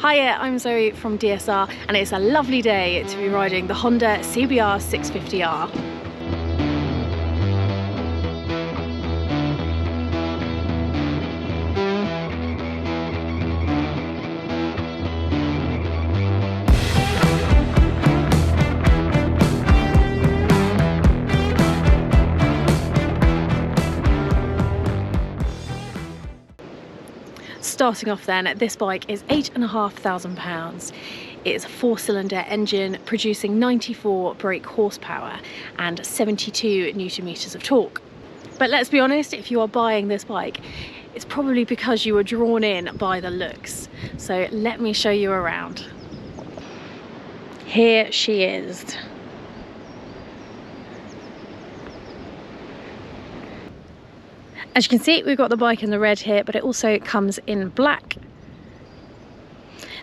Hiya, I'm Zoe from DSR and it's a lovely day to be riding the Honda CBR650R. Starting off then, this bike is £8,500. It's a 4-cylinder engine producing 94 brake horsepower and 72 Newton meters of torque. But let's be honest, if you are buying this bike, it's probably because you were drawn in by the looks. So let me show you around. Here she is. As you can see, we've got the bike in the red here, but it also comes in black.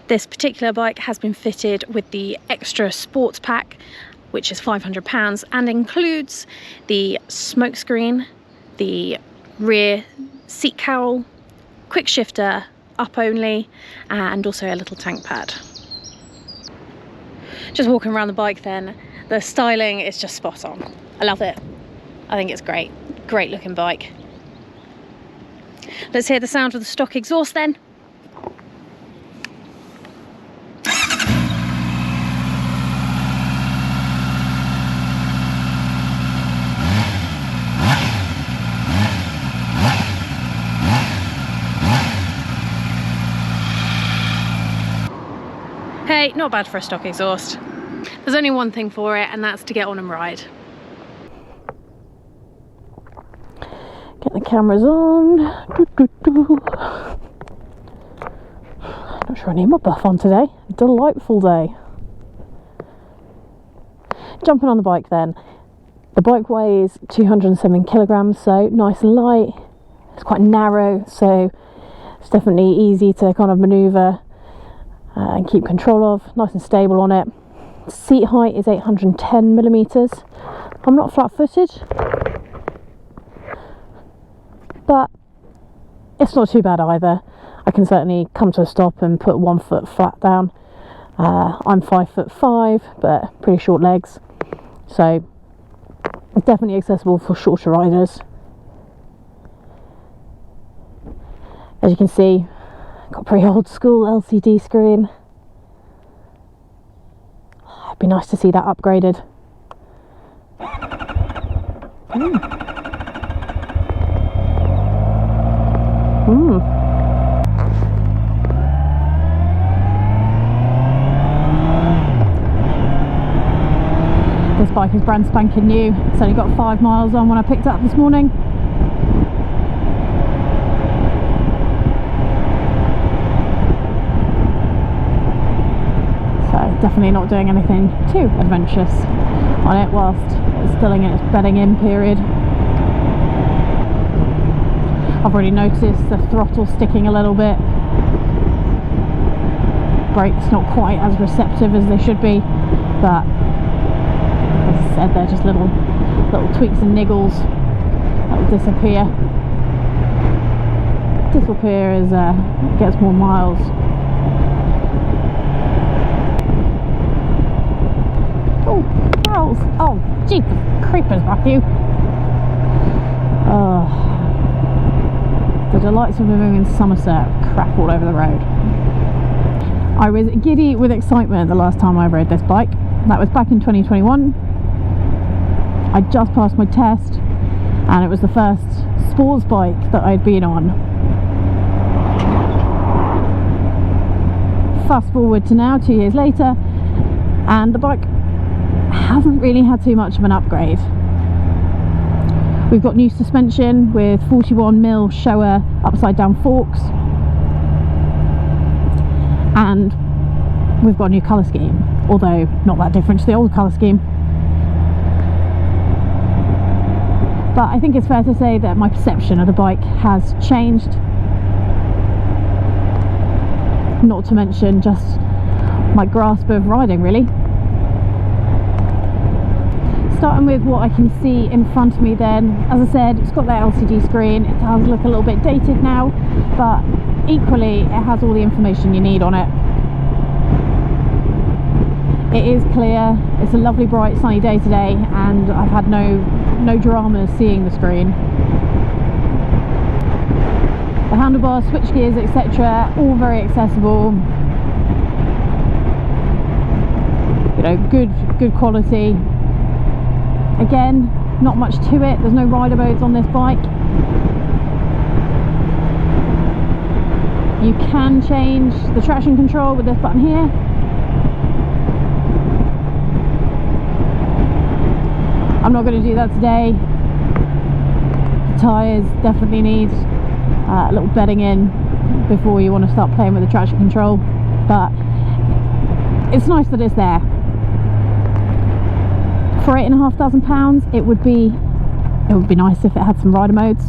This particular bike has been fitted with the extra sports pack, which is £500 and includes the smoke screen, the rear seat cowl, quick shifter, up only, and also a little tank pad. Just walking around the bike then, the styling is just spot on. I love it. I think it's great. Great looking bike. Let's hear the sound of the stock exhaust then. Hey, not bad for a stock exhaust. There's only one thing for it, and that's to get on and ride. Get the cameras on. Not sure I need my buff on today. Delightful day. Jumping on the bike then. The bike weighs 207 kilograms, so nice and light. It's quite narrow, so it's definitely easy to kind of manoeuvre and keep control of. Nice and stable on it. Seat height is 810 millimeters. I'm not flat-footed, but it's not too bad either. I can certainly come to a stop and put 1 foot flat down. I'm 5'5", but pretty short legs, so it's definitely accessible for shorter riders. As you can see, got a pretty old school LCD screen. It'd be nice to see that upgraded. This bike is brand spanking new. It's only got 5 miles on when I picked it up this morning. So definitely not doing anything too adventurous on it whilst it's still in its bedding in period. I've already noticed the throttle sticking a little bit. Brakes not quite as receptive as they should be, but as I said, they're just little tweaks and niggles that will disappear as it gets more miles. Oh, cows! Oh, jeepers creepers, Matthew! The delights of living in Somerset, crap all over the road. I was giddy with excitement the last time I rode this bike. That was back in 2021. I just passed my test and it was the first sports bike that I'd been on. Fast forward to now, 2 years later, and the bike hasn't really had too much of an upgrade. We've got new suspension with 41mm Showa upside down forks, and we've got a new colour scheme, although not that different to the old colour scheme. But I think it's fair to say that my perception of the bike has changed, not to mention just my grasp of riding, really. Starting with what I can see in front of me then, as I said, it's got that LCD screen. It does look a little bit dated now, but equally it has all the information you need on it. It is clear, it's a lovely bright sunny day today, and I've had no dramas seeing the screen. The handlebars, switch gears, etc., all very accessible. You know, good quality. Again, not much to it. There's no rider modes on this bike. You can change the traction control with this button here. I'm not going to do that today. The tyres definitely need a little bedding in before you want to start playing with the traction control, but it's nice that it's there. For £8,500, it would be nice if it had some rider modes.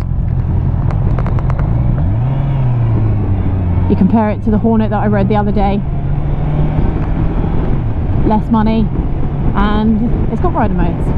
You compare it to the Hornet that I rode the other day, less money, and it's got rider modes.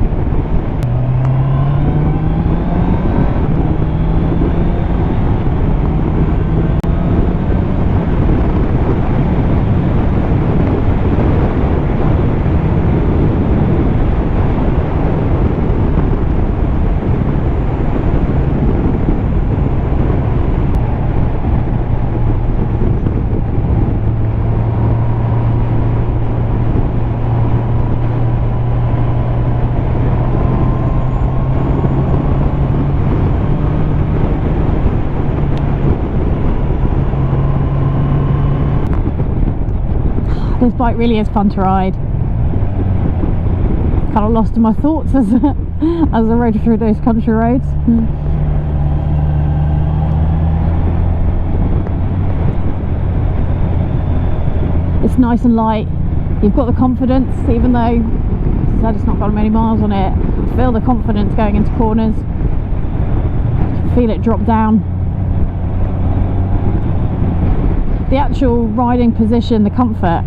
This bike really is fun to ride. Kind of lost in my thoughts as I rode through those country roads. It's nice and light. You've got the confidence, even though, as I said, it's not got many miles on it. Feel the confidence going into corners. Feel it drop down. The actual riding position, the comfort.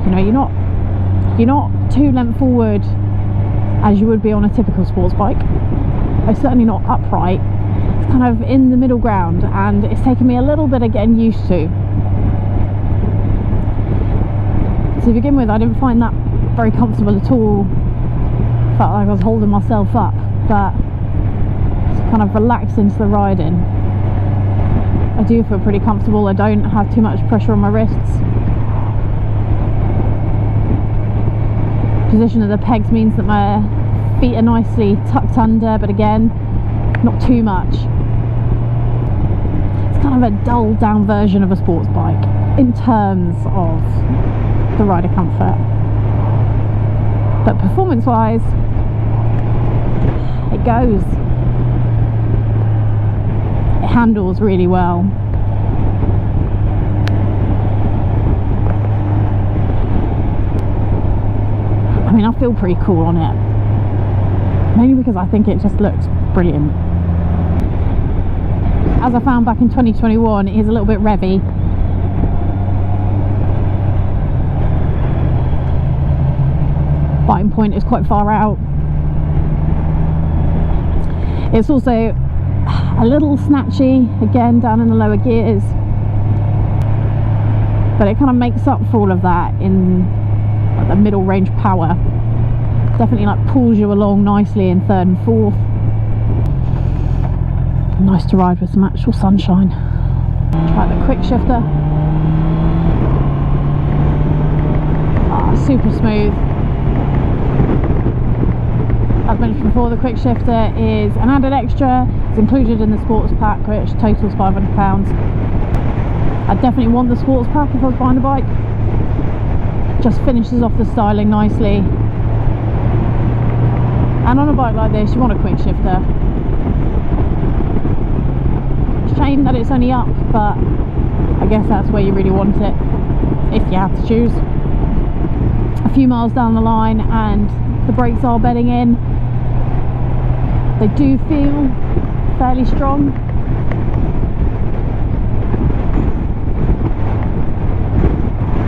You know, you're not too length forward as you would be on a typical sports bike. It's certainly not upright. It's kind of in the middle ground, and it's taken me a little bit of getting used to. To begin with, I didn't find that very comfortable at all. Felt like I was holding myself up, but it's kind of relaxed into the riding. I do feel pretty comfortable. I don't have too much pressure on my wrists. Position of the pegs means that my feet are nicely tucked under, but again, not too much. It's kind of a dulled down version of a sports bike in terms of the rider comfort, but performance wise, it goes. It handles really well. I mean, I feel pretty cool on it, mainly because I think it just looks brilliant. As I found back in 2021, it is a little bit revvy. Biting point is quite far out. It's also a little snatchy, again, down in the lower gears, but it kind of makes up for all of that in the middle range power. Definitely like pulls you along nicely in third and fourth. Nice to ride with some actual sunshine. Try the quick shifter. Super smooth. I've mentioned before, the quick shifter is an added extra. It's included in the sports pack, which totals £500. I definitely want the sports pack if I was buying a bike. Just finishes off the styling nicely, and on a bike like this you want a quick shifter. Shame that it's only up, but I guess that's where you really want it if you have to choose. A few miles down the line and the brakes are bedding in. They do feel fairly strong.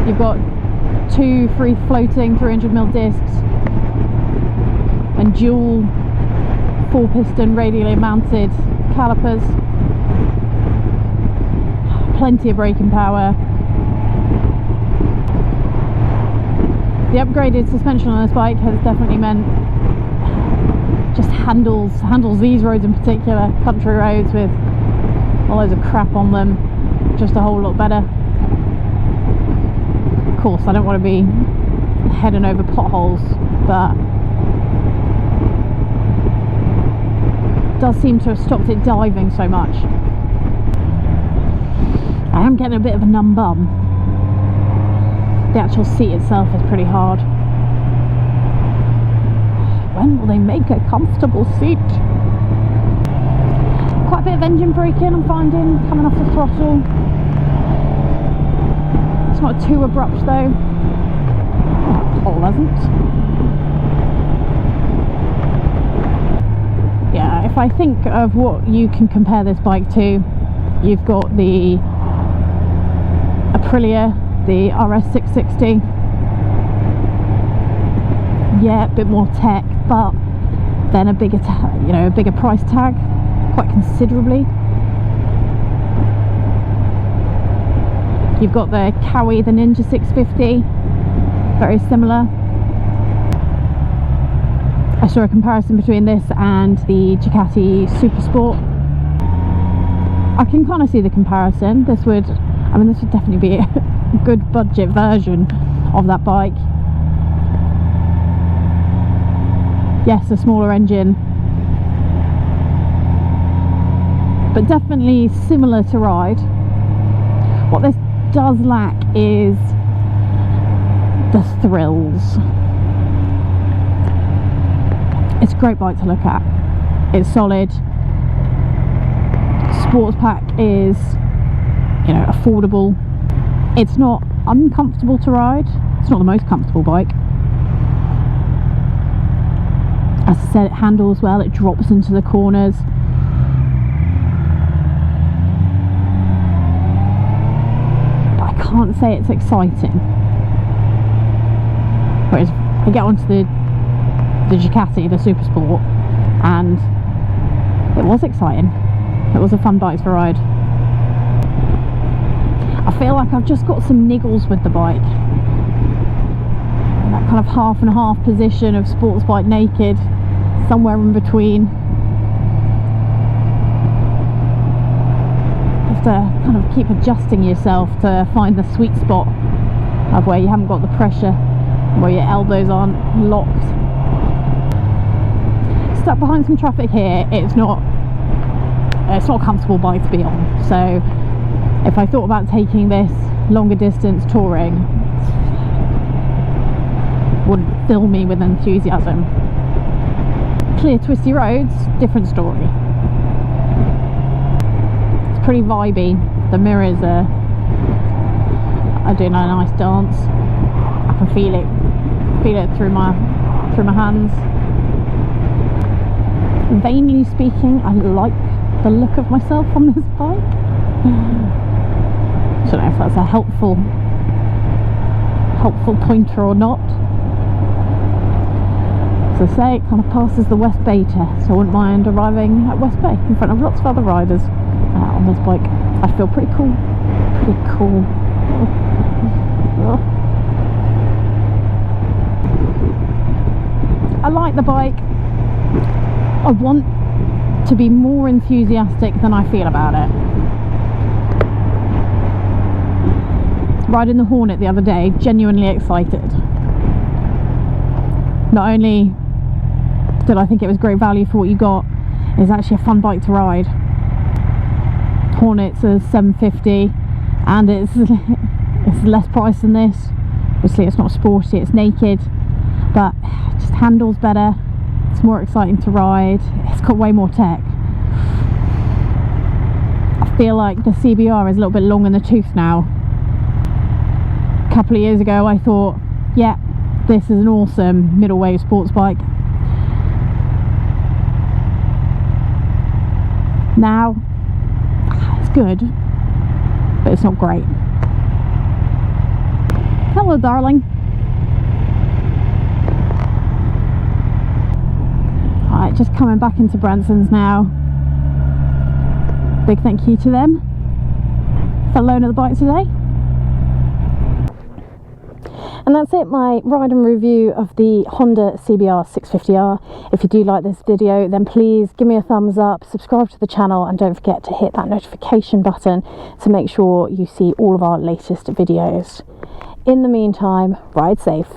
You've got two free floating 300mm discs and dual 4-piston radially mounted calipers. Plenty of braking power. The upgraded suspension on this bike has definitely meant just handles these roads in particular, country roads with all loads of crap on them, just a whole lot better. Of course, I don't want to be heading over potholes, but it does seem to have stopped it diving so much. I am getting a bit of a numb bum. The actual seat itself is pretty hard. When will they make a comfortable seat? Quite a bit of engine braking I'm finding coming off the throttle. It's not too abrupt though. Pleasant. Yeah, if I think of what you can compare this bike to, you've got the Aprilia, the RS660. Yeah, a bit more tech, but then a bigger a bigger price tag, quite considerably. You've got the Kawi, the Ninja 650, very similar. I saw a comparison between this and the Ducati Supersport. I can kind of see the comparison. This would definitely be a good budget version of that bike. Yes, a smaller engine, but definitely similar to ride. What this does lack is the thrills. It's a great bike to look at. It's solid. Sports pack is, affordable. It's not uncomfortable to ride. It's not the most comfortable bike. As I said, it handles well, it drops into the corners. But I can't say it's exciting. Whereas I get onto the Ducati, the Supersport, and it was exciting. It was a fun bike to ride. I feel like I've just got some niggles with the bike. That kind of half and half position of sports bike naked, somewhere in between. You have to kind of keep adjusting yourself to find the sweet spot of where you haven't got the pressure, where your elbows aren't locked. Stuck behind some traffic here, it's not a comfortable bike to be on. So if I thought about taking this longer distance touring, wouldn't fill me with enthusiasm. Clear twisty roads, different story. It's pretty vibey. The mirrors are doing a nice dance. I can feel it through my hands. Vainly speaking, I like the look of myself on this bike. I don't know if that's a helpful pointer or not. As I say, it kind of passes the West Bay test, so I wouldn't mind arriving at West Bay in front of lots of other riders on this bike. I feel pretty cool. I like the bike. I want to be more enthusiastic than I feel about it. Riding the Hornet the other day, genuinely excited. Not only did I think it was great value for what you got, it's actually a fun bike to ride. Hornet's a 750 and it's less price than this. Obviously it's not sporty, it's naked, but it just handles better. It's more exciting to ride. It's got way more tech. I feel like the CBR is a little bit long in the tooth now. A couple of years ago I thought, yeah, this is an awesome middleweight sports bike. Now, it's good, but it's not great. Hello, darling. Alright, just coming back into Branson's now. Big thank you to them for loaning the bike today. And that's it, my ride and review of the Honda CBR650R. If you do like this video, then please give me a thumbs up, subscribe to the channel, and don't forget to hit that notification button to make sure you see all of our latest videos. In the meantime, ride safe.